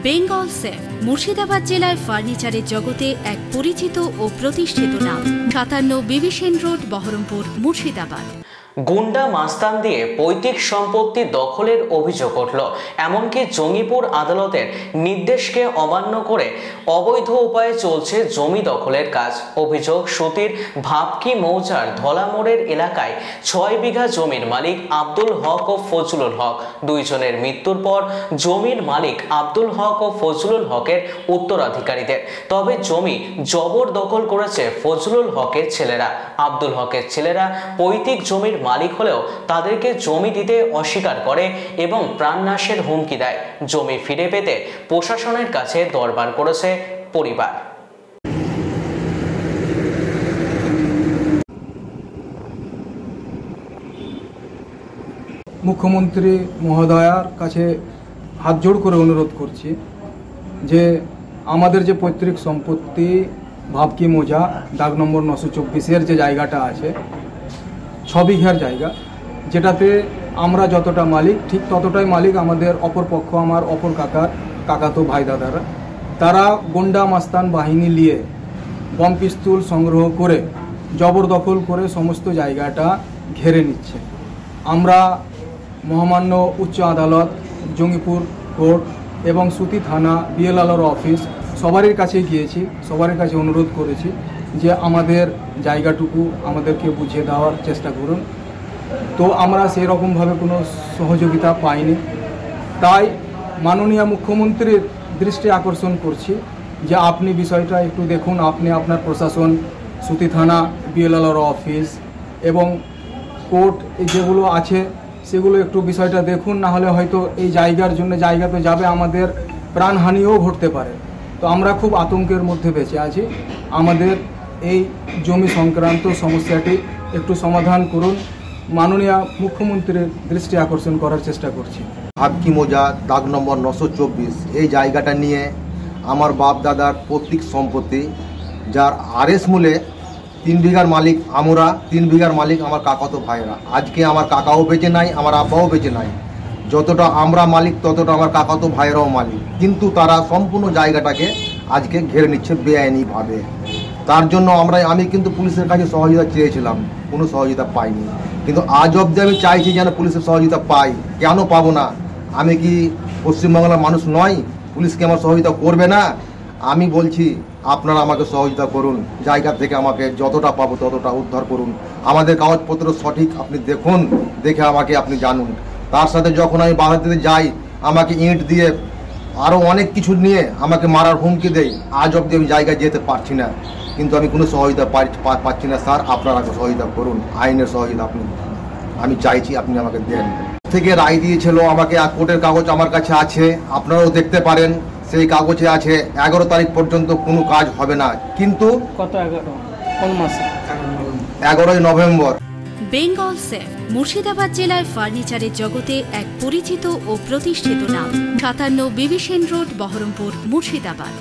Bengal safe Murshidabad জেলায় ফার্নিচারের জগতে এক পরিচিত ও প্রতিষ্ঠিত নাম। 57 বিবি সেন রোড, বহরমপুর, মুর্শিদাবাদ। গুন্ডা মাস্তান দিয়ে পৈতৃক সম্পত্তি দখলের অভিযোগ উঠল। এমনকি জঙ্গিপুর আদালতের নির্দেশকে অমান্য করে অবৈধ উপায়ে চলছে জমি দখলের কাজ। অভিযোগ, সুতির ভাবকি মৌজার ধলামোড়ের এলাকায় 6 বিঘা জমির মালিক আব্দুল হক ও ফজলুল হক। দুইজনের মৃত্যুর পর জমির মালিক আব্দুল হক ও ফজলুল হকের উত্তরাধিকারীদের। তবে জমি জবরদখল করেছে ফজলুল হকের ছেলেরা। আব্দুল হকের ছেলেরা পৈতৃক জমির মালিক হলেও তাদেরকে জমি দিতে অস্বীকার করে এবং প্রাণনাশের হুমকি দেয়। জমি ফিরে পেতে প্রশাসনের কাছে দরবার করেছে পরিবার। মুখ্যমন্ত্রী মহোদয়ার কাছে হাত জোড় করে অনুরোধ করছি যে আমাদের যে পৈতৃক সম্পত্তি ভাবকি মোজা দাগ নম্বর 924-এর যে জায়গাটা আছে, 6 বিঘার জায়গা, যেটাতে আমরা যতটা মালিক ঠিক ততটাই মালিক আমাদের অপরপক্ষ, আমার অপর কাকাতো ভাই দাদারা। তারা গুন্ডা মাস্তান বাহিনী নিয়ে বম পিস্তল সংগ্রহ করে জবরদখল করে সমস্ত জায়গাটা ঘেরে নিচ্ছে। আমরা মহামান্য উচ্চ আদালত, জঙ্গিপুর কোর্ট এবং সুতি থানা, বিএলআর অফিস সবারই কাছে গিয়েছি, সবার কাছে অনুরোধ করেছি যে আমাদের জায়গাটুকু আমাদেরকে বুঝিয়ে দেওয়ার চেষ্টা করুন। তো আমরা সেই রকমভাবে কোনো সহযোগিতা পাইনি। তাই মাননীয় মুখ্যমন্ত্রীর দৃষ্টি আকর্ষণ করছি যে আপনি বিষয়টা একটু দেখুন। আপনি আপনার প্রশাসন, সুতি থানা, বিএলআর অফিস এবং কোর্ট যেগুলো আছে সেগুলো একটু বিষয়টা দেখুন। না হলে হয়তো এই জায়গার জন্য জায়গা তো যাবে, আমাদের প্রাণহানিও ঘটতে পারে। তো আমরা খুব আতঙ্কের মধ্যে বেঁচে আছি। আমাদের এই জমি সংক্রান্ত সমস্যাটি একটু সমাধান করুন। মাননীয় মুখ্যমন্ত্রীর দৃষ্টি আকর্ষণ করার চেষ্টা করছি। ভাবকি মোজা দাগ নম্বর 924 এই জায়গাটা নিয়ে আমার বাপ দাদার পৈতৃক সম্পত্তি, যার আরএস মূলে 3 বিঘার মালিক আমরা, 3 বিঘার মালিক আমার কাকাতো ভাইরা। আজকে আমার কাকাও বেঁচে নাই, আমার আব্বাও বেঁচে নাই। যতটা আমরা মালিক ততটা আমার কাকাতো ভাইরাও মালিক, কিন্তু তারা সম্পূর্ণ জায়গাটাকে আজকে ঘিরে নিচ্ছে বেআইনিভাবে। তার জন্য আমি কিন্তু পুলিশের কাছে সহযোগিতা চেয়েছিলাম, কোনো সহযোগিতা পাইনি। কিন্তু আজ অবধি আমি চাইছি যেন পুলিশের সহযোগিতা পাই। কেন পাবো না? আমি কি পশ্চিমবাংলার মানুষ নয়? পুলিশকে আমার সহযোগিতা করবে না? আমি বলছি আপনারা আমাকে সহযোগিতা করুন, জায়গা থেকে আমাকে যতটা পাবো ততটা উদ্ধার করুন। আমাদের কাগজপত্র সঠিক আপনি দেখুন, দেখে আমাকে আপনি জানুন। তার সাথে যখন আমি বাধা দিতে যাই আমাকে ইঁট দিয়ে আরও অনেক কিছু নিয়ে আমাকে মারার হুমকি দেয়। আজ অবধি আমি জায়গায় যেতে পারছি না, কিন্তু আমি কোনো সহযোগিতা পাচ্ছি না। স্যার, আপনারা সহযোগিতা করুন, আইনের সহযোগিতা আমি চাইছি আপনি আমাকে দেন। থেকে রায় দিয়েছিল আমাকে, কোর্টের কাগজ আমার কাছে আছে, আপনারাও দেখতে পারেন। সেই কাগজে আছে 11 তারিখ পর্যন্ত কোনো কাজ হবে না। কিন্তু কত 11 কোন মাসে? 11ই নভেম্বর। বেঙ্গল সেফ মুর্শিদাবাদ জেলায় ফার্নিচারের জগতে এক পরিচিত ও প্রতিষ্ঠিত নাম। 57 বিবি সেন রোড, বহরমপুর, মুর্শিদাবাদ।